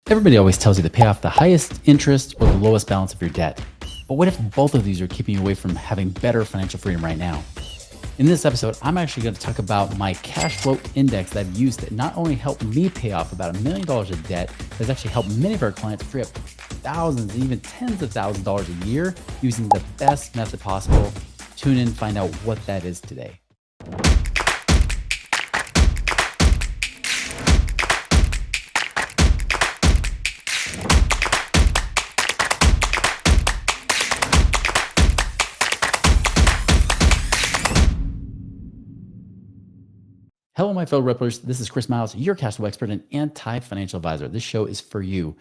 Everybody always tells you to pay off the highest interest or the lowest balance of your debt. But what if both of these are keeping you away from having better financial freedom right now? In this episode, I'm actually going to talk about my cash flow index that I've used to not only help me pay off about $1 million of debt, but has actually helped many of our clients free up thousands and even tens of thousands of dollars a year using the best method possible. Tune in and find out what that is today. Hello, my fellow Ripplers. This is Chris Miles, your cash flow expert and anti-financial advisor. This show is for you.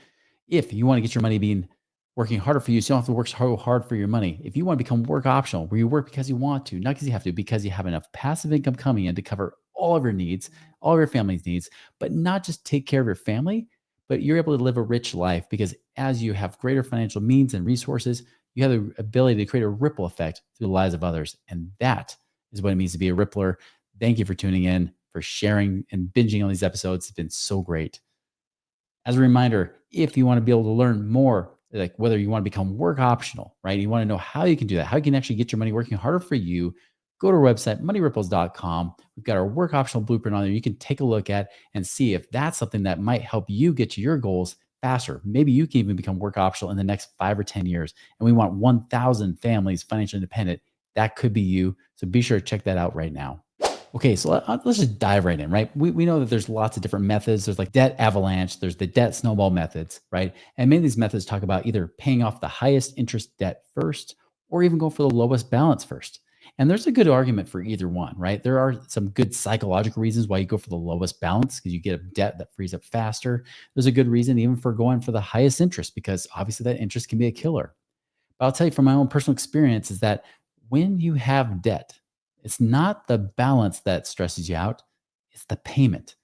If you want to get your money working harder for you, so you don't have to work so hard for your money. If you want to become work optional, where you work because you want to, not because you have to, because you have enough passive income coming in to cover all of your needs, all of your family's needs, but not just take care of your family, but you're able to live a rich life because as you have greater financial means and resources, you have the ability to create a ripple effect through the lives of others. And that is what it means to be a Rippler. Thank you for tuning in, for sharing and binging on these episodes. It's been so great. As a reminder, if you want to be able to learn more, like whether you want to become work optional, right? You want to know how you can do that, how you can actually get your money working harder for you, go to our website, moneyripples.com. We've got our work optional blueprint on there. You can take a look at and see if that's something that might help you get to your goals faster. Maybe you can even become work optional in the next 5 or 10 years. And we want 1,000 families financially independent. That could be you. So be sure to check that out right now. Okay, so let's just dive right in, right? We know that there's lots of different methods. There's like debt avalanche, there's the debt snowball methods, right? And many of these methods talk about either paying off the highest interest debt first or even go for the lowest balance first. And there's a good argument for either one, right? There are some good psychological reasons why you go for the lowest balance because you get a debt that frees up faster. There's a good reason even for going for the highest interest because obviously that interest can be a killer. But I'll tell you from my own personal experience is that when you have debt, it's not the balance that stresses you out, it's the payment.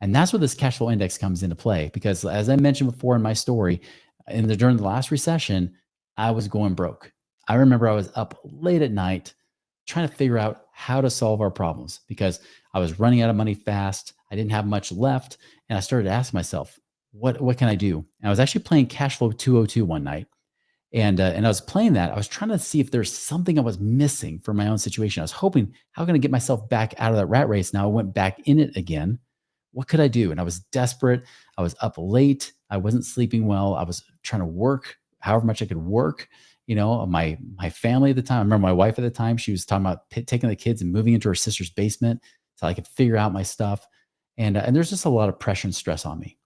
And that's where this cash flow index comes into play. Because as I mentioned before in my story, during the last recession, I was going broke. I remember I was up late at night trying to figure out how to solve our problems because I was running out of money fast. I didn't have much left. And I started to ask myself, what can I do? And I was actually playing Cashflow 202 one night. And I was playing that. I was trying to see if there's something I was missing for my own situation. I was hoping, how can I get myself back out of that rat race? Now I went back in it again. What could I do? And I was desperate. I was up late. I wasn't sleeping well. I was trying to work however much I could work. You know, my family at the time. I remember my wife at the time. She was talking about taking the kids and moving into her sister's basement so I could figure out my stuff. And there's just a lot of pressure and stress on me.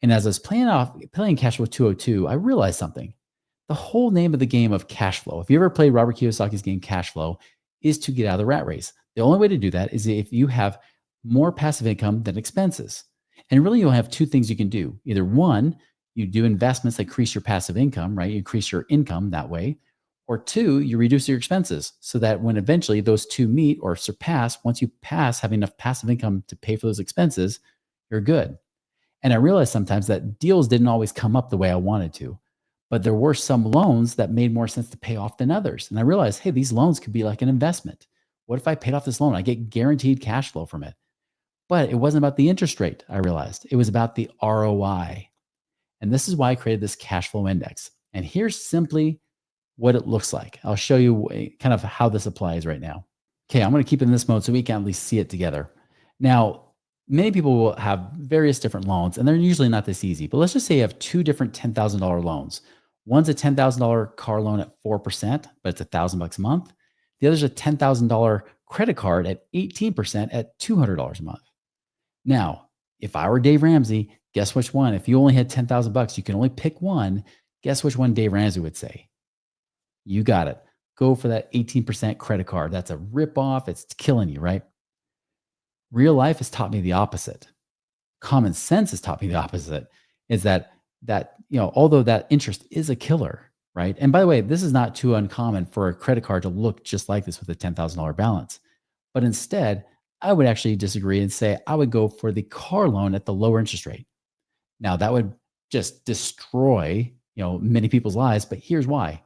And as I was playing Cashflow 202, I realized something. The whole name of the game of cash flow, if you ever played Robert Kiyosaki's game cash flow, is to get out of the rat race. The only way to do that is if you have more passive income than expenses. And really, you'll have two things you can do. Either one, you do investments that increase your passive income, right? You increase your income that way. Or two, you reduce your expenses so that when eventually those two meet or surpass, once you pass having enough passive income to pay for those expenses, you're good. And I realized sometimes that deals didn't always come up the way I wanted to. But there were some loans that made more sense to pay off than others. And I realized, hey, these loans could be like an investment. What if I paid off this loan? I get guaranteed cash flow from it. But it wasn't about the interest rate, I realized. It was about the ROI. And this is why I created this cash flow index. And here's simply what it looks like. I'll show you kind of how this applies right now. Okay, I'm going to keep it in this mode so we can at least see it together. Now, many people will have various different loans, and they're usually not this easy. But let's just say you have two different $10,000 loans. One's a $10,000 car loan at 4%, but it's $1,000 a month. The other's a $10,000 credit card at 18% at $200 a month. Now, if I were Dave Ramsey, guess which one? If you only had $10,000, you can only pick one. Guess which one Dave Ramsey would say? You got it. Go for that 18% credit card. That's a ripoff. It's killing you, right? Real life has taught me the opposite. Common sense has taught me the opposite. Is that although that interest is a killer, right? And by the way, this is not too uncommon for a credit card to look just like this with a $10,000 balance. But instead, I would actually disagree and say I would go for the car loan at the lower interest rate. Now that would just destroy, many people's lives. But here's why: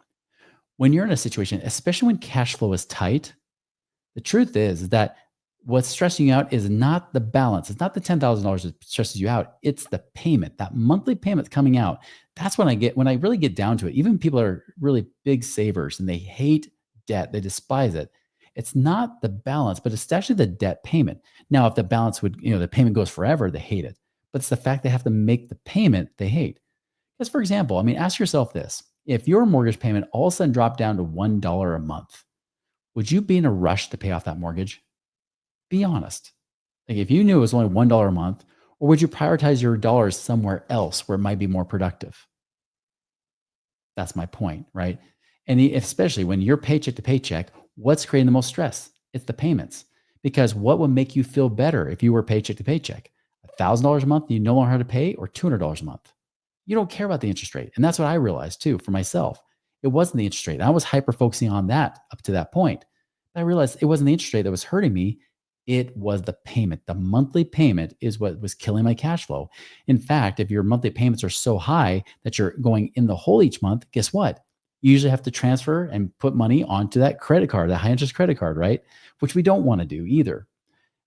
when you're in a situation, especially when cash flow is tight, the truth is that What's stressing you out is not the balance. It's not the $10,000 that stresses you out. It's the payment, that monthly payment coming out. That's when I really get down to it. Even people are really big savers and they hate debt, they despise it. It's not the balance, but it's actually the debt payment. Now, if the balance the payment goes forever, they hate it. But it's the fact they have to make the payment they hate. Because, for example, I mean, ask yourself this: if your mortgage payment all of a sudden dropped down to $1 a month, would you be in a rush to pay off that mortgage? Be honest. Like if you knew it was only $1 a month, or would you prioritize your dollars somewhere else where it might be more productive? That's my point, right? And especially when you're paycheck to paycheck, what's creating the most stress? It's the payments. Because what would make you feel better if you were paycheck to paycheck? $1,000 a month you no longer have to pay, or $200 a month? You don't care about the interest rate. And that's what I realized too for myself. It wasn't the interest rate. I was hyper focusing on that up to that point. But I realized it wasn't the interest rate that was hurting me. It was the payment. The monthly payment is what was killing my cash flow. In fact, if your monthly payments are so high that you're going in the hole each month, guess what? You usually have to transfer and put money onto that credit card, that high interest credit card, right? Which we don't want to do either.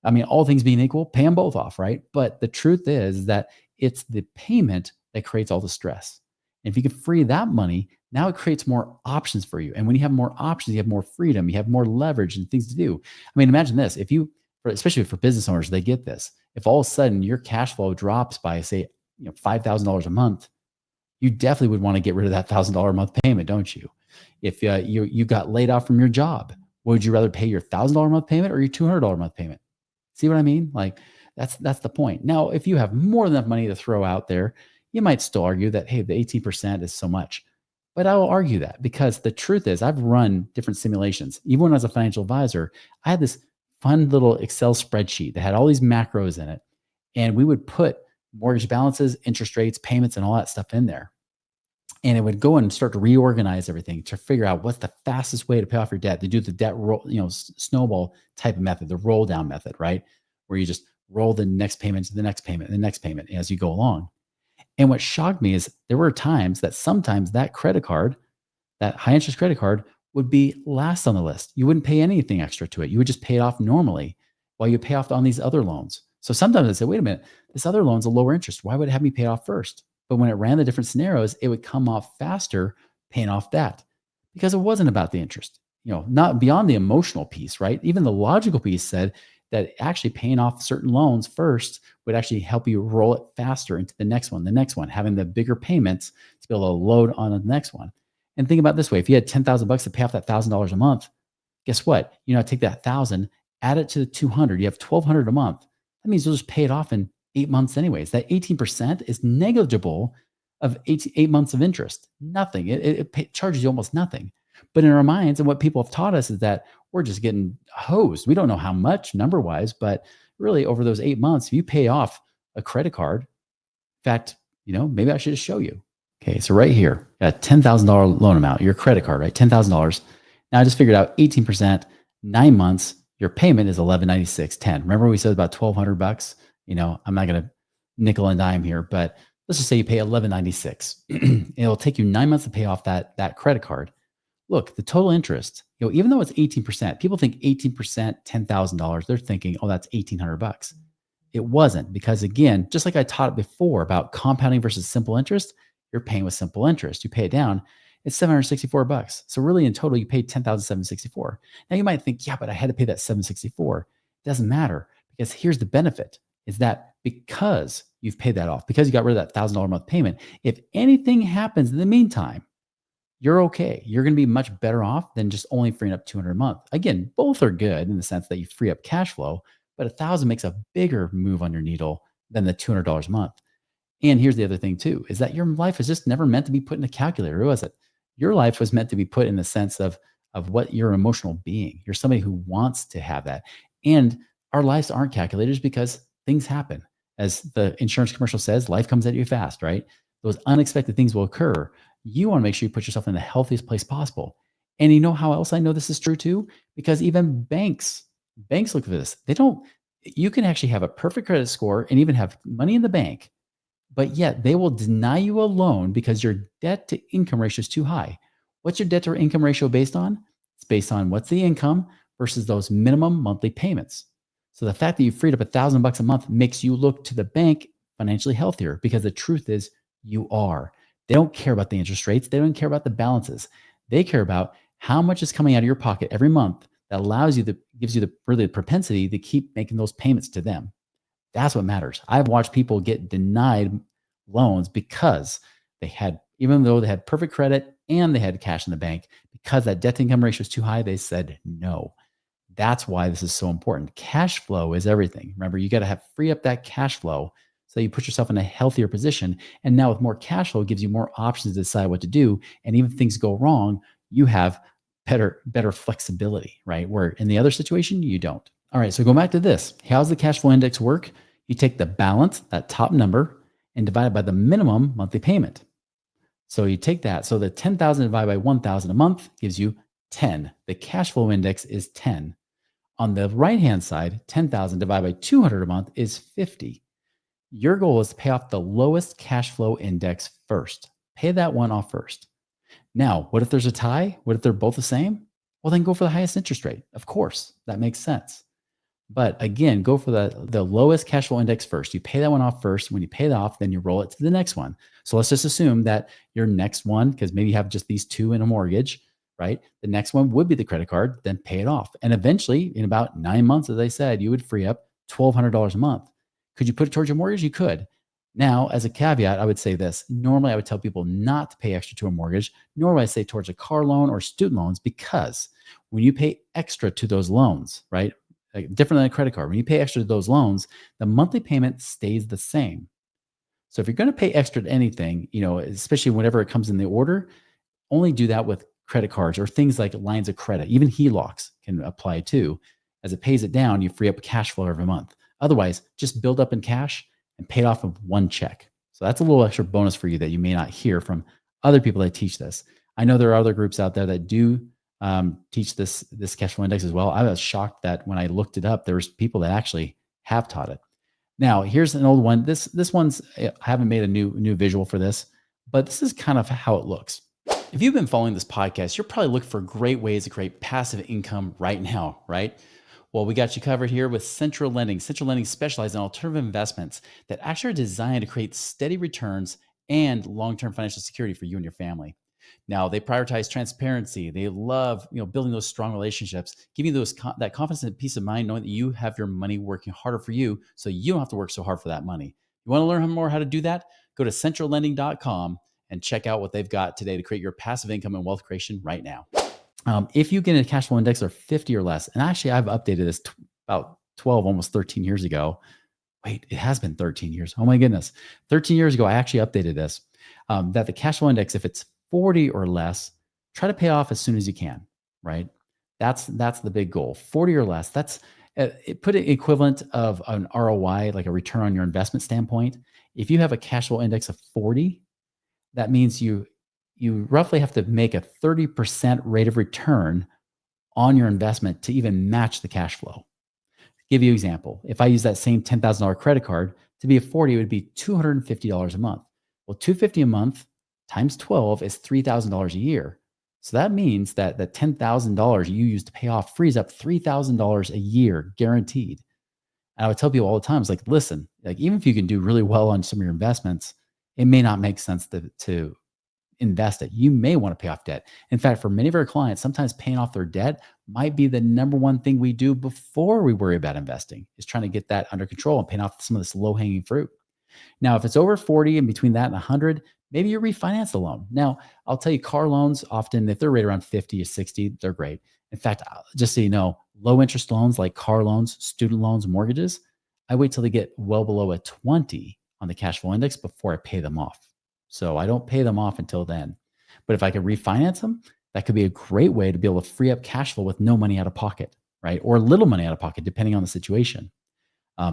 I mean, all things being equal, pay them both off, right? But the truth is that it's the payment that creates all the stress. And if you can free that money, now it creates more options for you. And when you have more options, you have more freedom, you have more leverage and things to do. I mean, imagine this: if you, especially for business owners, they get this. If all of a sudden your cash flow drops by, say, $5,000 a month, you definitely would want to get rid of that $1,000 a month payment, don't you? If you got laid off from your job, would you rather pay your $1,000 a month payment or your $200 a month payment? See what I mean? Like that's the point. Now, if you have more than enough money to throw out there, you might still argue that, hey, the 18% is so much. But I will argue that because the truth is, I've run different simulations. Even when I was a financial advisor, I had this fun little Excel spreadsheet that had all these macros in it. And we would put mortgage balances, interest rates, payments, and all that stuff in there. And it would go and start to reorganize everything to figure out what's the fastest way to pay off your debt, to do the debt roll, snowball type of method, the roll down method, right? Where you just roll the next payment to the next payment, and the next payment as you go along. And what shocked me is there were times that sometimes that credit card, that high interest credit card, would be last on the list. You wouldn't pay anything extra to it. You would just pay it off normally while you pay off on these other loans. So sometimes I say, wait a minute, this other loan's a lower interest. Why would it have me pay it off first? But when it ran the different scenarios, it would come off faster paying off that because it wasn't about the interest, not beyond the emotional piece, right? Even the logical piece said that actually paying off certain loans first would actually help you roll it faster into the next one, having the bigger payments to be able to load on the next one. And think about it this way: if you had 10,000 bucks to pay off that $1,000 a month, guess what? Take that 1,000, add it to the 200, you have 1,200 a month. That means you'll just pay it off in 8 months anyways. That 18% is negligible of 8 months of interest. Nothing. It charges you almost nothing. But in our minds, and what people have taught us is that we're just getting hosed. We don't know how much number wise, but really over those 8 months, if you pay off a credit card, in fact, maybe I should just show you. Okay, so right here, got a $10,000 loan amount, your credit card, right? $10,000. Now I just figured out 18%, 9 months, your payment is $1,196.10. Remember we said about $1,200? I'm not going to nickel and dime here, but let's just say you pay $1,196. It'll take you 9 months to pay off that credit card. Look, the total interest, even though it's 18%, people think 18%, $10,000. They're thinking, oh, that's $1,800. It wasn't, because again, just like I taught it before about compounding versus simple interest, you're paying with simple interest. You pay it down, it's $764. So really in total, you paid $10,764. Now you might think, yeah, but I had to pay that $764. It doesn't matter, because here's the benefit is that because you've paid that off, because you got rid of that $1,000 a month payment, if anything happens in the meantime, you're okay. You're going to be much better off than just only freeing up $200 a month. Again, both are good in the sense that you free up cash flow, but 1,000 makes a bigger move on your needle than the $200 a month. And here's the other thing too, is that your life is just never meant to be put in a calculator, was it? Your life was meant to be put in the sense of what you're an emotional being. You're somebody who wants to have that. And our lives aren't calculators because things happen. As the insurance commercial says, life comes at you fast, right? Those unexpected things will occur. You want to make sure you put yourself in the healthiest place possible. And you know how else I know this is true too? Because even banks look at this. You can actually have a perfect credit score and even have money in the bank, but yet they will deny you a loan because your debt to income ratio is too high. What's your debt to income ratio based on? It's based on what's the income versus those minimum monthly payments. So the fact that you freed up $1,000 a month makes you look to the bank financially healthier because the truth is you are. They don't care about the interest rates. They don't care about the balances. They care about how much is coming out of your pocket every month that allows you the gives you the really the propensity to keep making those payments to them. That's what matters. I've watched people get denied loans because even though they had perfect credit and they had cash in the bank, because that debt to income ratio is too high, they said no. That's why this is so important. Cash flow is everything. Remember, you got to have free up that cash flow so you put yourself in a healthier position. And now with more cash flow, it gives you more options to decide what to do. And even if things go wrong, you have better flexibility, right? Where in the other situation, you don't. All right, so go back to this. How's the cash flow index work? You take the balance, that top number, and divide it by the minimum monthly payment. So you take that. So the 10,000 divided by 1,000 a month gives you 10. The cash flow index is 10. On the right-hand side, 10,000 divided by 200 a month is 50. Your goal is to pay off the lowest cash flow index first. Pay that one off first. Now, what if there's a tie? What if they're both the same? Well, then go for the highest interest rate. Of course, that makes sense. But again, go for the lowest cash flow index first. You pay that one off first. When you pay that off, then you roll it to the next one. So let's just assume that your next one, because maybe you have just these two in a mortgage, right? The next one would be the credit card, then pay it off. And eventually, in about 9 months, as I said, you would free up $1,200 a month. Could you put it towards your mortgage? You could. Now, as a caveat, I would say this. Normally, I would tell people not to pay extra to a mortgage, nor would I say towards a car loan or student loans, because when you pay extra to those loans, right? Like different than a credit card, when you pay extra to those loans, the monthly payment stays the same. So if you're going to pay extra to anything, especially whenever it comes in the order, only do that with credit cards or things like lines of credit. Even HELOCs can apply too. As it pays it down, you free up cash flow every month. Otherwise, just build up in cash and pay it off with one check. So that's a little extra bonus for you that you may not hear from other people that teach this. I know there are other groups out there that do teach this cash flow index as well. I was shocked that when I looked it up, there's people that actually have taught it. Now, here's an old one. This one's I haven't made a new visual for this, but this is kind of how it looks. If you've been following this podcast, you're probably looking for great ways to create passive income right now, right? Well, we got you covered here with Central Lending. Central Lending specializes in alternative investments that actually are designed to create steady returns and long-term financial security for you and your family. Now, they prioritize transparency. They love, building those strong relationships, giving you that confidence and peace of mind, knowing that you have your money working harder for you, so you don't have to work so hard for that money. You want to learn more how to do that? Go to centrallending.com and check out what they've got today to create your passive income and wealth creation right now. If you get a cash flow index of 50 or less, and actually I've updated this about 12, almost 13 years ago. Wait, it has been 13 years. Oh my goodness. 13 years ago, I actually updated this, that the cash flow index, if it's 40 or less, try to pay off as soon as you can, right? That's the big goal. 40 or less. That's put it equivalent of an ROI, like a return on your investment standpoint. If you have a cash flow index of 40, that means you roughly have to make a 30% rate of return on your investment to even match the cash flow. Give you an example. If I use that same $10,000 credit card, to be a 40, it would be $250 a month. Well, $250 a month times 12 is $3,000 a year. So that means that the $10,000 you use to pay off frees up $3,000 a year guaranteed. And I would tell people all the time, it's like, listen, like even if you can do really well on some of your investments, it may not make sense to invest it. You may want to pay off debt. In fact, for many of our clients, sometimes paying off their debt might be the number one thing we do before we worry about investing, is trying to get that under control and paying off some of this low-hanging fruit. Now, if it's over 40 and between that and 100, maybe you refinance the loan. Now, I'll tell you, car loans often, if they're right around 50 or 60, they're great. In fact, just so you know, low interest loans like car loans, student loans, mortgages, I wait till they get well below a 20 on the cash flow index before I pay them off. So I don't pay them off until then. But if I could refinance them, that could be a great way to be able to free up cash flow with no money out of pocket, right? Or little money out of pocket, depending on the situation.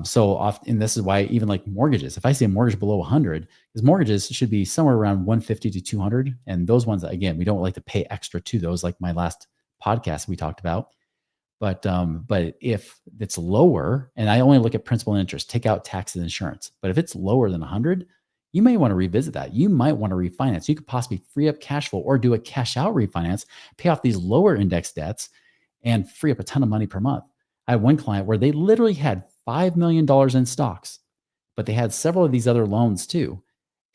So often, and this is why even like mortgages, if I see a mortgage below 100, because mortgages should be somewhere around 150 to 200. And those ones, again, we don't like to pay extra to those, like my last podcast we talked about. But if it's lower, and I only look at principal and interest, take out taxes and insurance. But if it's lower than 100, you may want to revisit that. You might want to refinance. You could possibly free up cash flow or do a cash out refinance, pay off these lower index debts, and free up a ton of money per month. I had one client where they literally had $5 million in stocks, but they had several of these other loans too.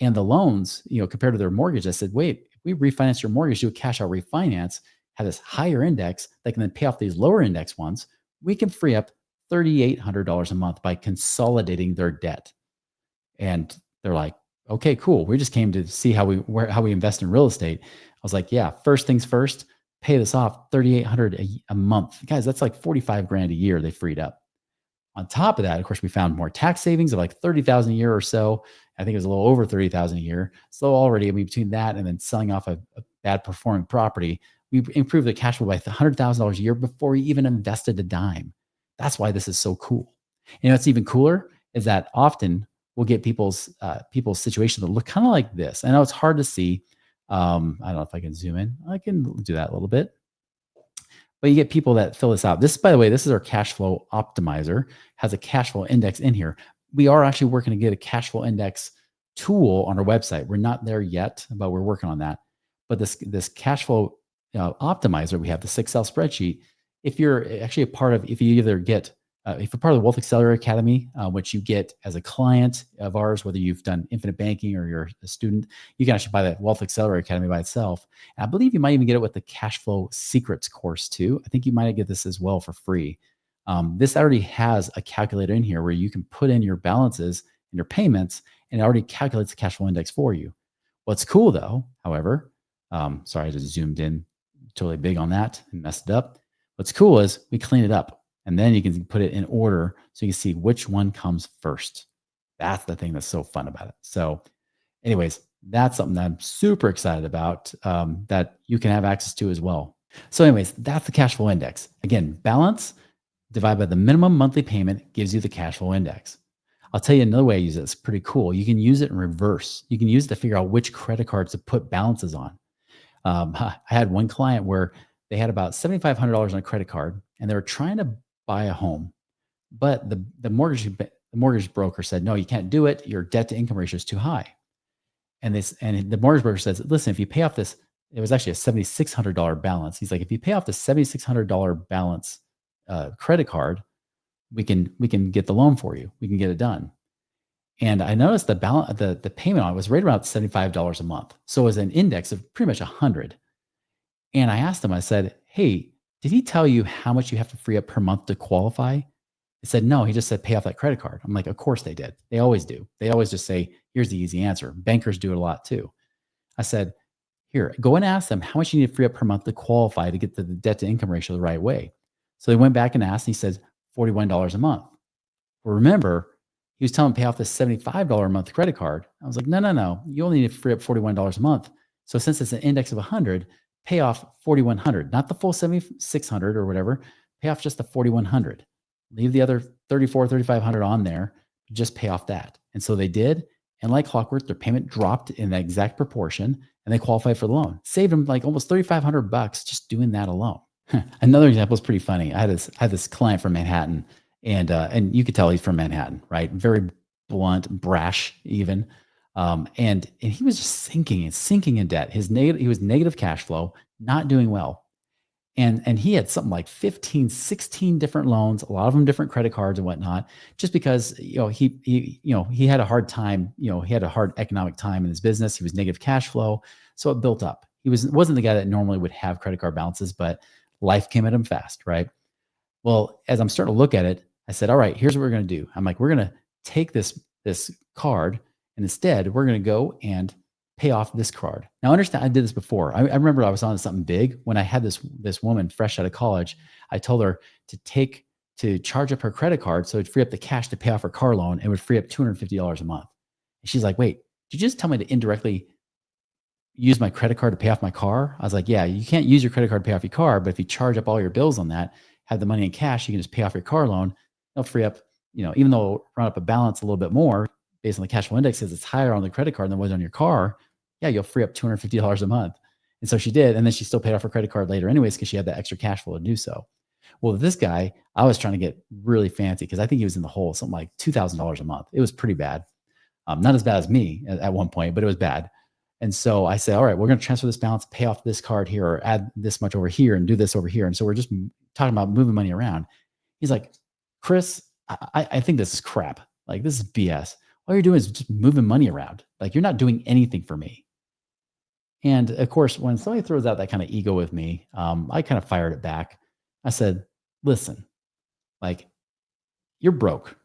And the loans, compared to their mortgage, I said, wait, if we refinance your mortgage, do a cash out refinance, have this higher index that can then pay off these lower index ones, we can free up $3,800 a month by consolidating their debt. And they're like, okay, cool. We just came to see how we invest in real estate. I was like, yeah, first things first, pay this off 3,800 a month. Guys, that's like 45 grand a year they freed up. On top of that, of course, we found more tax savings of like 30,000 a year or so. I think it was a little over 30,000 a year. So already, I mean, between that and then selling off a bad performing property, we improved the cash flow by $100,000 a year before we even invested a dime. That's why this is so cool. What's even cooler is that often we'll get people's situations that look kind of like this. I know it's hard to see. I don't know if I can zoom in. I can do that a little bit. But you get people that fill this out. This, by the way, this is our Cashflow Optimizer. Has a cash flow index in here. We are actually working to get a cash flow index tool on our website. We're not there yet, but we're working on that. But this cash flow optimizer, we have the Excel spreadsheet. If you're actually if you either get if you're part of the Wealth Accelerator Academy, which you get as a client of ours, whether you've done infinite banking or you're a student, you can actually buy the Wealth Accelerator Academy by itself. And I believe you might even get it with the Cash Flow Secrets course too. I think you might get this as well for free. This already has a calculator in here where you can put in your balances and your payments, and it already calculates the cash flow index for you. What's cool though, however, sorry, I just zoomed in totally big on that and messed it up. What's cool is we clean it up. And then you can put it in order so you can see which one comes first. That's the thing that's so fun about it. So anyways, that's something that I'm super excited about that you can have access to as well. So anyways, that's the cash flow index. Again, balance divided by the minimum monthly payment gives you the cash flow index. I'll tell you another way I use it. It's pretty cool. You can use it in reverse. You can use it to figure out which credit cards to put balances on. I had one client where they had about $7,500 on a credit card and they were trying to buy a home, but the mortgage broker said, no, you can't do it. Your debt to income ratio is too high. And the mortgage broker says, listen, if you pay off this, it was actually a $7,600 balance. He's like, if you pay off the $7,600 balance credit card, we can get the loan for you. We can get it done. And I noticed the payment on it was right around $75 a month. So it was an index of pretty much 100. And I asked him, I said, hey, did he tell you how much you have to free up per month to qualify? He said, no, he just said, pay off that credit card. I'm like, of course they did. They always do. They always just say, here's the easy answer. Bankers do it a lot too. I said, here, go and ask them how much you need to free up per month to qualify to get the debt to income ratio the right way. So they went back and asked, and he said, $41 a month. Well, remember, he was telling me to pay off this $75 a month credit card. I was like, no. You only need to free up $41 a month. So since it's an index of 100, pay off 4,100, not the full 7,600 or whatever. Pay off just the 4,100. Leave the other 3,500 on there. Just pay off that. And so they did. And like clockwork, their payment dropped in that exact proportion, and they qualified for the loan. Saved them like almost $3,500 just doing that alone. Another example is pretty funny. I had this client from Manhattan, and you could tell he's from Manhattan, right? Very blunt, brash, even. And he was just sinking in debt. He was negative cash flow, not doing well. And he had something like 15, 16 different loans, a lot of them different credit cards and whatnot, just because, he had a hard time, he had a hard economic time in his business. He was negative cash flow. So it built up. He wasn't the guy that normally would have credit card balances, but life came at him fast, right? Well, as I'm starting to look at it, I said, all right, here's what we're going to do. I'm like, we're going to take this card, and instead we're going to go and pay off this card. Now, understand, I did this before. I remember I was on something big when I had this woman fresh out of college. I told her to charge up her credit card so it'd free up the cash to pay off her car loan. It would free up $250 a month. And she's like, wait, did you just tell me to indirectly use my credit card to pay off my car? I was like, yeah, you can't use your credit card to pay off your car, but if you charge up all your bills on that, have the money in cash, you can just pay off your car loan. It'll free up, even though it'll run up a balance a little bit more based on the cash flow index, because it's higher on the credit card than it was on your car. Yeah, you'll free up $250 a month. And so she did. And then she still paid off her credit card later anyways, because she had that extra cash flow to do so. Well, this guy, I was trying to get really fancy because I think he was in the hole, something like $2,000 a month. It was pretty bad. Not as bad as me at one point, but it was bad. And so I said, all right, we're going to transfer this balance, pay off this card here, or add this much over here and do this over here. And so we're just talking about moving money around. He's like, Chris, I think this is crap. Like, this is BS. All you're doing is just moving money around. Like, you're not doing anything for me. And of course, when somebody throws out that kind of ego with me, I kind of fired it back. I said, listen, like, you're broke.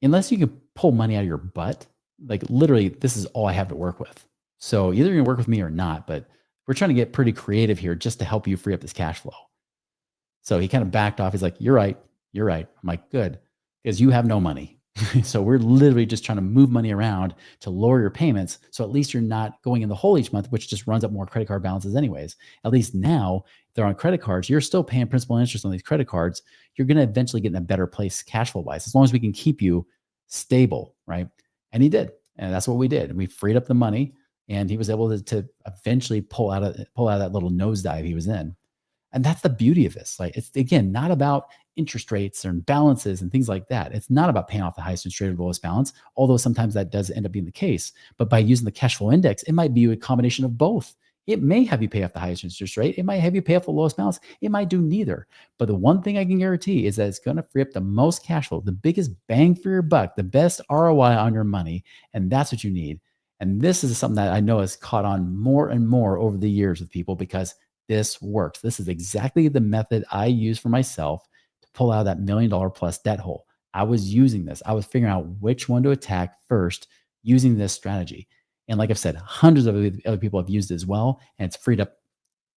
Unless you can pull money out of your butt, like literally, this is all I have to work with. So either you're gonna work with me or not, but we're trying to get pretty creative here just to help you free up this cash flow. So he kind of backed off. He's like, you're right. You're right. I'm like, good. Because you have no money. So we're literally just trying to move money around to lower your payments. So at least you're not going in the hole each month, which just runs up more credit card balances anyways. At least now, if they're on credit cards, you're still paying principal and interest on these credit cards. You're going to eventually get in a better place cash flow wise, as long as we can keep you stable, right? And he did. And that's what we did. And we freed up the money, and he was able to eventually pull out of that little nosedive he was in. And that's the beauty of this. Like, it's again not about interest rates and balances and things like that. It's not about paying off the highest interest rate or lowest balance, although sometimes that does end up being the case. But by using the cash flow index, it might be a combination of both. It may have you pay off the highest interest rate. It might have you pay off the lowest balance. It might do neither. But the one thing I can guarantee is that it's going to free up the most cash flow, the biggest bang for your buck, the best ROI on your money. And that's what you need. And this is something that I know has caught on more and more over the years with people because this works. This is exactly the method I use for myself to pull out of that $1 million plus debt hole. I was using this. I was figuring out which one to attack first using this strategy. And like I've said, hundreds of other people have used it as well. And it's freed up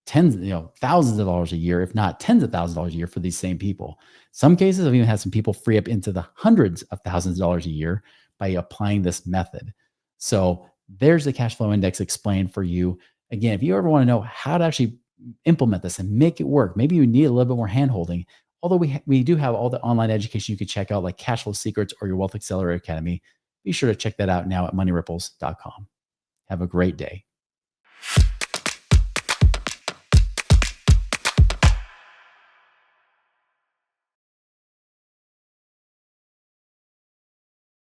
tens, thousands of dollars a year, if not tens of thousands of dollars a year for these same people. Some cases I've even had some people free up into the hundreds of thousands of dollars a year by applying this method. So there's the cash flow index explained for you. Again, if you ever want to know how to actually implement this and make it work, maybe you need a little bit more hand holding. Although we do have all the online education you can check out, like Cashflow Secrets or your Wealth Accelerator Academy. Be sure to check that out now at moneyripples.com. Have a great day.